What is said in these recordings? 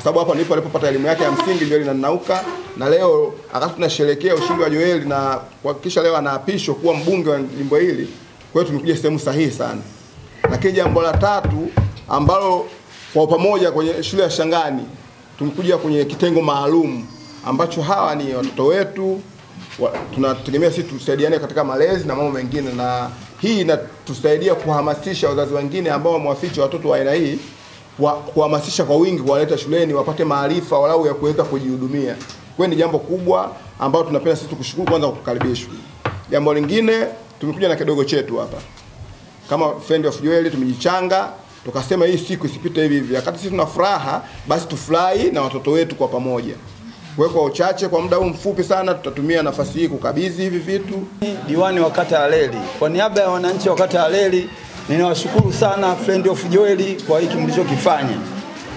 sababu hapa ndipo alipopata elimu yake ya msingi Joel Nanauka, na leo akati tunasherehekea ushindi wa Joel na kuhakikisha leo anaapishwa kuwa mbunge wa jimbo hili. Kwa hiyo tumekuja sehemu sahihi sana. Lakini jambo la tatu ambalo kwa pamoja kwenye shule ya Shangani tumekuja kwenye kitengo maalum ambacho hawa ni watoto wetu, tunategemea sisi tusaidiane katika malezi na mambo mengine, na hii inatusaidia kuhamasisha wazazi wengine ambao wamewaficha watoto wa aina hii, kuhamasisha kwa wingi kuwaleta shuleni wapate maarifa walau ya kuweza kujihudumia. Kwa ni jambo kubwa ambalo tunapenda sisi kushukuru kwanza kwa kukaribishwa. Jambo lingine tumekuja na kidogo chetu hapa. Kama Friend of Joel tumejichanga, tukasema hii siku isipite hivi hivi. Wakati sisi tuna furaha, basi tufurahi na watoto wetu kwa pamoja. Kwa uchache, kwa muda huu mfupi sana, tutatumia nafasi hii kukabidhi hivi vitu. Diwani wa kata ya Leli, kwa niaba ya wananchi wa kata ya Leli, ninawashukuru sana Friend of Joel kwa hiki mlichokifanya.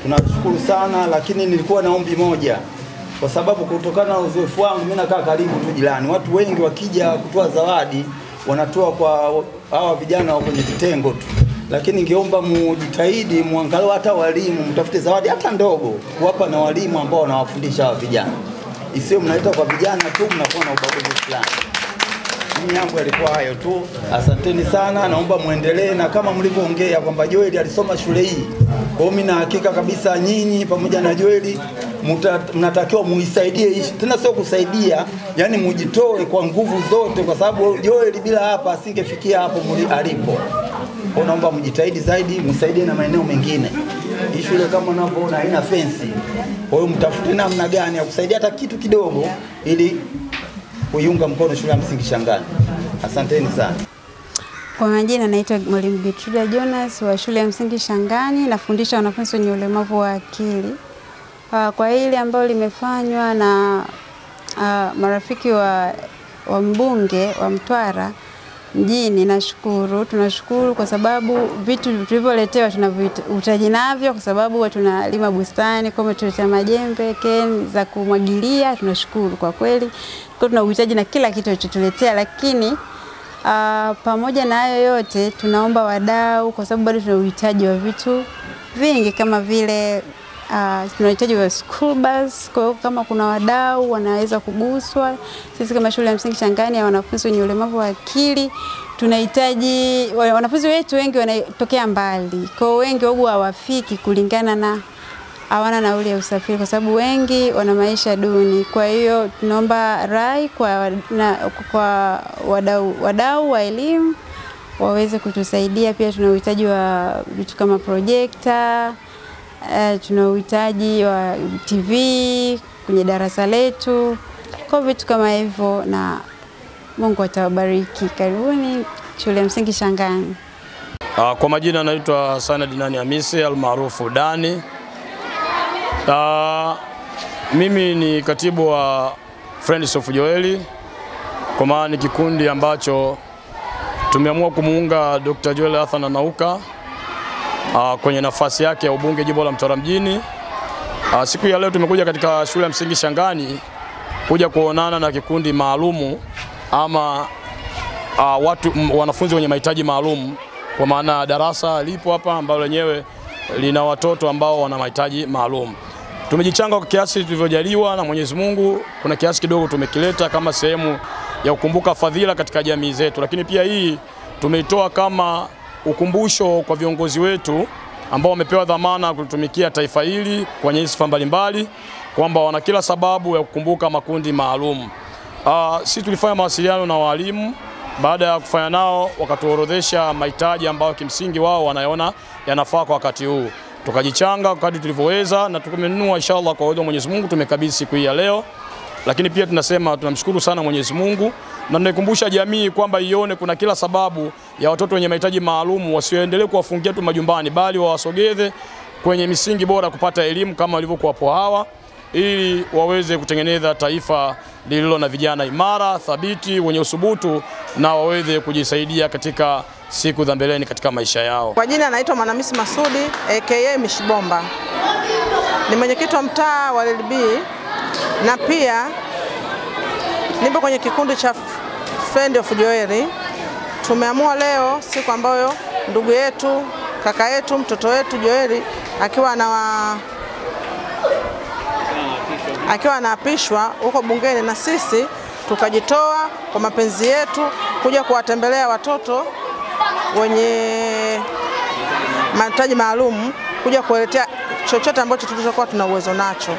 Tunashukuru sana, lakini nilikuwa na ombi moja. Kwa sababu kutokana na uzoefu wangu, mimi nakaa karibu tu jirani. Watu wengi wakija kutoa zawadi, wanatoa kwa hawa vijana wa kwenye vitengo tu. Lakini ningeomba mujitahidi muangalie hata walimu, mtafute zawadi hata ndogo kuwapa na walimu ambao wanawafundisha hawa vijana. Isiwe mnaita kwa vijana tu mnakuwa na ubaguzi fulani. Mimi yangu yalikuwa hayo tu. Asanteni sana, naomba muendelee, na kama mlivyoongea kwamba Joel alisoma shule hii. Kwa hiyo mimi na hakika kabisa nyinyi pamoja na Joel mnatakiwa muisaidie, tena sio kusaidia, yani mujitoe kwa nguvu zote, kwa sababu Joel bila hapa asingefikia hapo alipo. Naomba mjitahidi zaidi, msaidie na maeneo mengine. Hii shule kama unavyoona haina fence. Kwa hiyo mtafute namna gani ya kusaidia hata kitu kidogo ili kuiunga mkono shule ya msingi Shangani. Asanteni sana. Kwa majina naitwa Mwalimu Gertrude Jonas wa shule ya msingi Shangani, nafundisha wanafunzi wenye ulemavu wa akili. Kwa hili ambalo limefanywa na marafiki wa mbunge wa Mtwara mjini, nashukuru, tunashukuru kwa sababu vitu tulivyoletewa tunavihitaji navyo, kwa sababu tunalima bustani, kwa tuletea majembe, keni za kumwagilia. Tunashukuru kwa kweli, kwa tuna uhitaji na kila kitu alichotuletea. Lakini pamoja na hayo yote tunaomba wadau, kwa sababu bado tuna uhitaji wa vitu vingi kama vile tunahitaji wa school bus. Kwa hiyo kama kuna wadau wanaweza kuguswa, sisi kama shule ya msingi Shangani ya wanafunzi wenye ulemavu wa akili tunahitaji, wanafunzi wetu wengi wanatokea mbali, kwa hiyo wengi wao hawafiki kulingana na hawana nauli ya usafiri, kwa sababu wengi wana maisha duni. Kwa hiyo tunaomba rai kwa wadau wa elimu waweze kutusaidia. Pia tuna uhitaji wa vitu kama projector, tuna uhitaji wa TV kwenye darasa letu, kwa vitu kama hivyo, na Mungu atawabariki. Karibuni shule ya msingi Shangani. Kwa majina naitwa Sanad Nani Hamisi almaarufu Dani. Mimi ni katibu wa Friends of Joel, kwa maana ni kikundi ambacho tumeamua kumuunga Dr. Joel Arthur Nanauka kwenye nafasi yake ya ubunge jimbo la Mtwara mjini. Siku ya leo tumekuja katika shule ya msingi Shangani kuja kuonana na kikundi maalumu ama wanafunzi wenye mahitaji maalum, kwa maana darasa lipo hapa ambalo lenyewe lina watoto ambao wana mahitaji maalum. Tumejichanga kwa kiasi tulivyojaliwa na Mwenyezi Mungu. Kuna kiasi kidogo tumekileta kama sehemu ya kukumbuka fadhila katika jamii zetu, lakini pia hii tumeitoa kama ukumbusho kwa viongozi wetu ambao wamepewa dhamana kutumikia taifa hili kwa nyadhifa mbalimbali, kwamba wana kila sababu ya kukumbuka makundi maalum. Sisi tulifanya mawasiliano na walimu. Baada ya kufanya nao, wakatuorodhesha mahitaji ambayo kimsingi wao wanaona yanafaa kwa wakati huu. Tukajichanga kadri tulivyoweza na tumenunua inshallah kwa uwezo wa Mwenyezi Mungu, tumekabidhi siku hii ya leo. Lakini pia tunasema tunamshukuru sana Mwenyezi Mungu, na tunaikumbusha jamii kwamba ione kuna kila sababu ya watoto wenye mahitaji maalum wasioendelee kuwafungia tu majumbani, bali wawasogeze kwenye misingi bora kupata elimu kama walivyokuwa hapo hawa, ili waweze kutengeneza taifa lililo na vijana imara, thabiti, wenye usubutu, na waweze kujisaidia katika siku za mbeleni katika maisha yao. Kwa jina naitwa Mwanamisi Masudi aka Mishibomba. Ni mwenyekiti wa mtaa wa LB, na pia nipo kwenye kikundi cha Friend of Joel. Tumeamua leo, siku ambayo ndugu yetu, kaka yetu, mtoto wetu Joel akiwa akiwa anaapishwa huko bungeni, na sisi tukajitoa kwa mapenzi yetu kuja kuwatembelea watoto wenye mahitaji maalum, kuja kuwaletea chochote ambacho tulichokuwa tuna uwezo nacho.